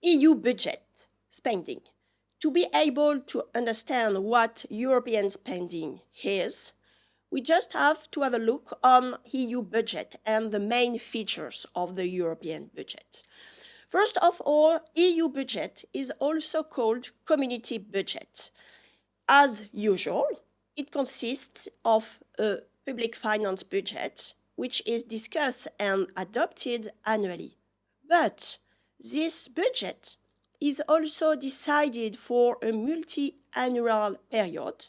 EU budget spending. To be able to understand what European spending is, we just have to have a look on EU budget and the main features of the European budget. First of all, EU budget is also called community budget. As usual, it consists of a public finance budget, which is discussed and adopted annually. But this budget is also decided for a multi-annual period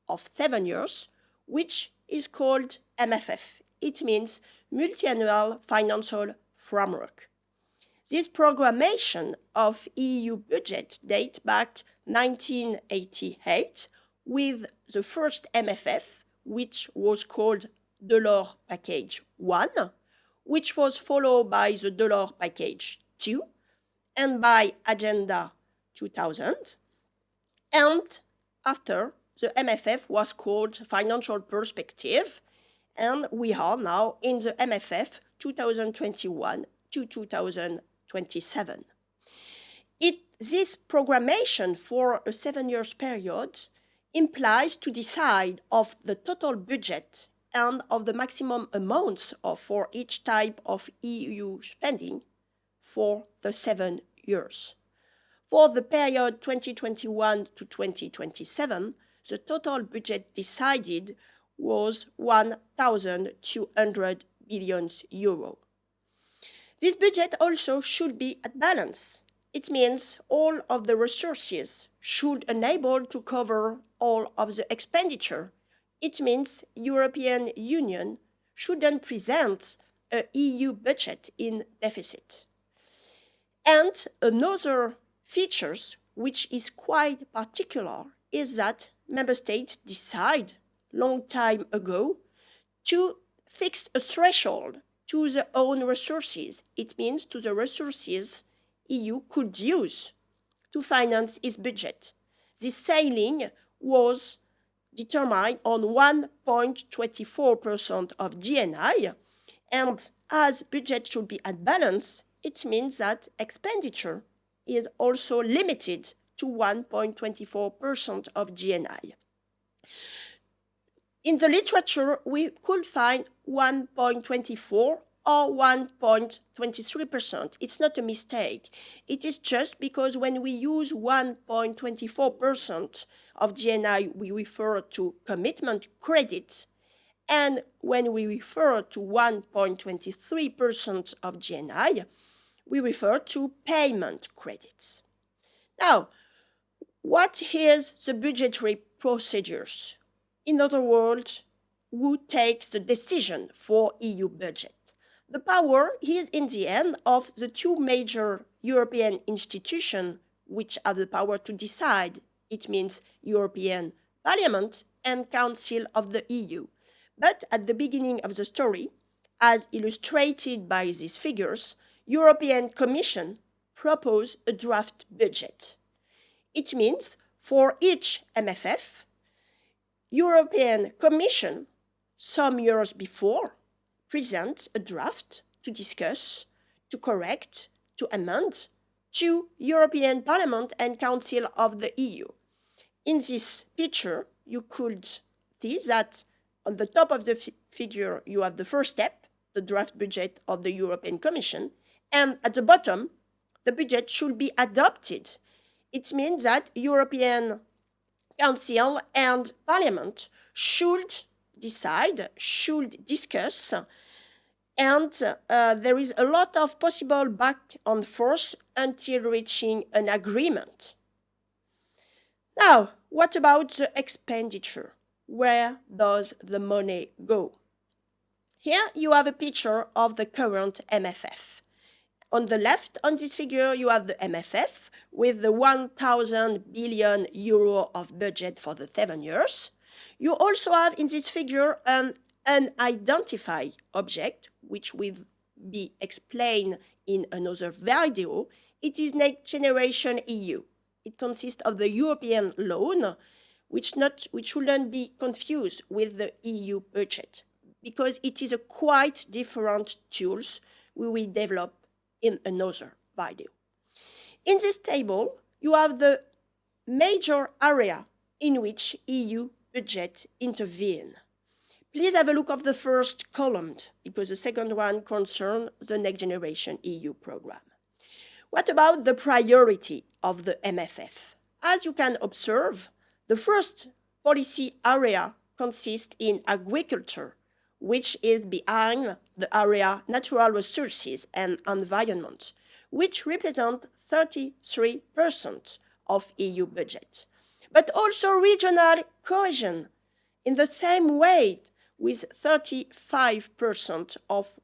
of 7 years, which is called MFF. It means Multi-Annual Financial Framework. This programmation of EU budget dates back 1988 with the first MFF, which was called Delors Package 1, which was followed by the Delors Package 2 and by Agenda 2000. And after, the MFF was called Financial Perspective, and we are now in the MFF 2021 to 2027. This programmation for a 7 years period implies to decide of the total budget and of the maximum amounts for each type of EU spending for the 7 years. For the period 2021 to 2027, the total budget decided was 1,200 billion euro. This budget also should be at balance. It means all of the resources should enable to cover all of the expenditure. It means European Union shouldn't present a EU budget in deficit. And another feature, which is quite particular, is that member states decide long time ago to fix a threshold to their own resources. It means to the resources EU could use to finance its budget. This ceiling was determined on 1.24% of GNI, and as budget should be at balance, it means that expenditure is also limited to 1.24% of GNI. In the literature, we could find 1.24 or 1.23%. It's not a mistake. It is just because when we use 1.24% of GNI, we refer to commitment credit, and when we refer to 1.23% of GNI, we refer to payment credits. Now, what is the budgetary procedures? In other words, who takes the decision for EU budget? The power is in the hand of the two major European institutions which have the power to decide. It means European Parliament and Council of the EU. But at the beginning of the story, as illustrated by these figures, European Commission proposed a draft budget. It means for each MFF, European Commission, some years before, presents a draft to discuss, to correct, to amend to European Parliament and Council of the EU. In this picture, you could see that on the top of the figure, you have the first step, the draft budget of the European Commission, and at the bottom, the budget should be adopted. It means that European Council and Parliament should decide, should discuss, and there is a lot of possible back and forth until reaching an agreement. Now, what about the expenditure? Where does the money go? Here you have a picture of the current MFF. On the left, on this figure, you have the MFF with the 1,000 billion euro of budget for the 7 years. You also have in this figure an unidentified object, which will be explained in another video. It is Next Generation EU. It consists of the European loan, which shouldn't be confused with the EU budget, because it is a quite different tools we will develop in another video. In this table, you have the major area in which EU budget intervene. Please have a look at the first column, because the second one concerns the Next Generation EU program. What about the priority of the MFF? As you can observe, the first policy area consists in agriculture, which is behind the area natural resources and environment, which represent 33% of EU budget. But also regional cohesion, in the same way, with 35% of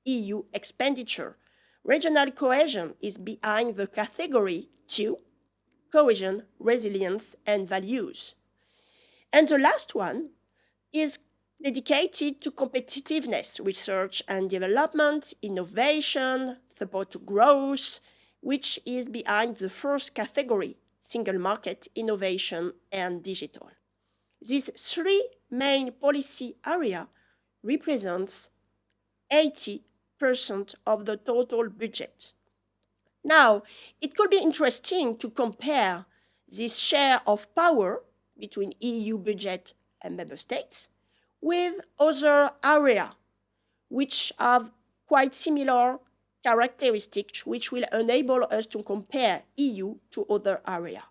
EU expenditure. Regional cohesion is behind the category 2, cohesion, resilience, and values. And the last one is dedicated to competitiveness, research and development, innovation, support to growth, which is behind the first category, single market, innovation, and digital. These three main policy areas represents 80% of the total budget. Now, it could be interesting to compare this share of power between EU budget and member states with other areas which have quite similar characteristics, which will enable us to compare EU to other areas.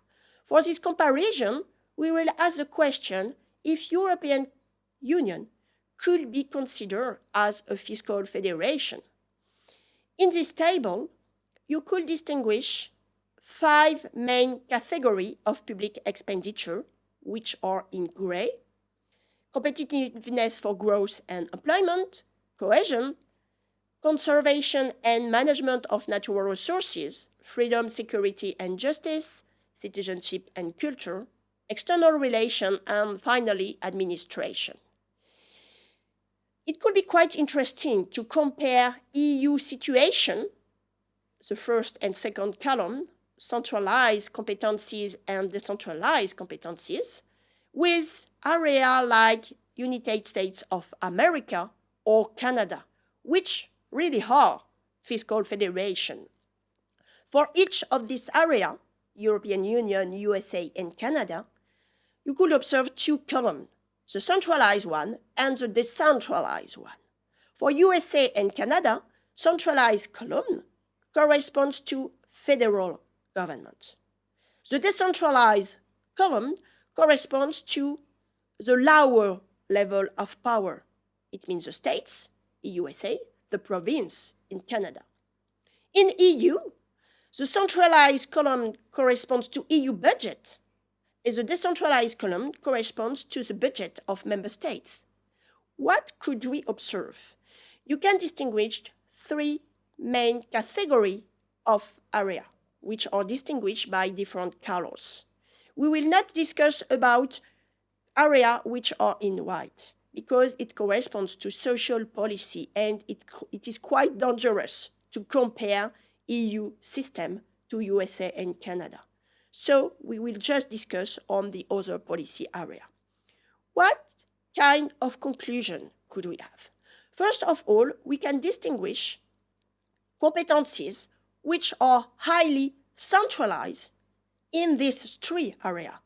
For this comparison, we will ask the question if European Union could be considered as a fiscal federation. In this table, you could distinguish 5 main categories of public expenditure, which are in gray: competitiveness for growth and employment, cohesion, conservation and management of natural resources, freedom, security and justice, citizenship and culture, external relations, and finally, administration. It could be quite interesting to compare EU situation, the first and second column, centralized competencies and decentralized competencies, with areas like United States of America or Canada, which really are fiscal federation. For each of these areas, European Union, USA, and Canada, you could observe 2 columns, the centralized one and the decentralized one. For USA and Canada, centralized column corresponds to federal government. The decentralized column corresponds to the lower level of power. It means the states, USA, the province in Canada. In EU, the centralized column corresponds to EU budget, and the decentralized column corresponds to the budget of member states. What could we observe? You can distinguish 3 main categories of area, which are distinguished by different colors. We will not discuss about areas which are in white, because it corresponds to social policy, and it is quite dangerous to compare EU system to USA and Canada. So we will just discuss on the other policy area. What kind of conclusion could we have? First of all, we can distinguish competencies which are highly centralized in these 3 areas.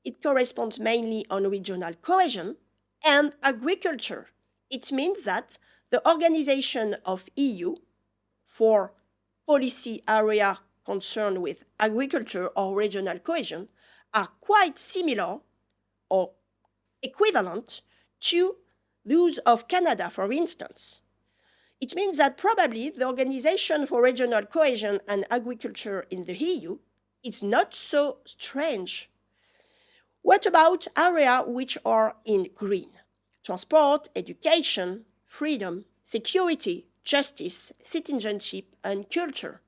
It corresponds mainly on regional cohesion and agriculture. It means that the organization of EU for policy area concerned with agriculture or regional cohesion are quite similar or equivalent to those of Canada, for instance. It means that probably the Organization for Regional Cohesion and Agriculture in the EU is not so strange. What about areas which are in green? Transport, education, freedom, security, justice, citizenship, and culture.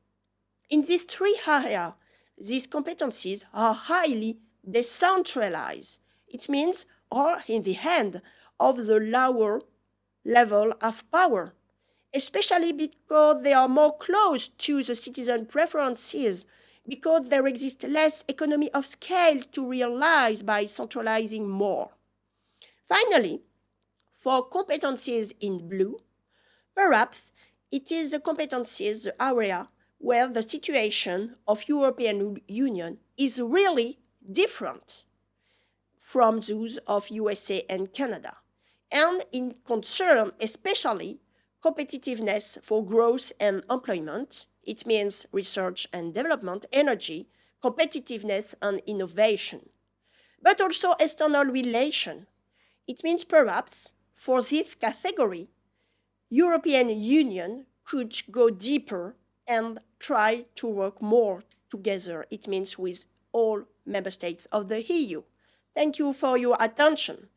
In these 3 areas, these competencies are highly decentralized. It means are in the hand of the lower level of power, especially because they are more close to the citizen preferences, because there exists less economy of scale to realize by centralizing more. Finally, for competencies in blue, perhaps it is the competencies, the area, where the situation of European Union is really different from those of USA and Canada, and in concern especially competitiveness for growth and employment. It means research and development, energy, competitiveness and innovation, but also external relation. It means perhaps for this category, European Union could go deeper and try to work more together. It means with all member states of the EU. Thank you for your attention.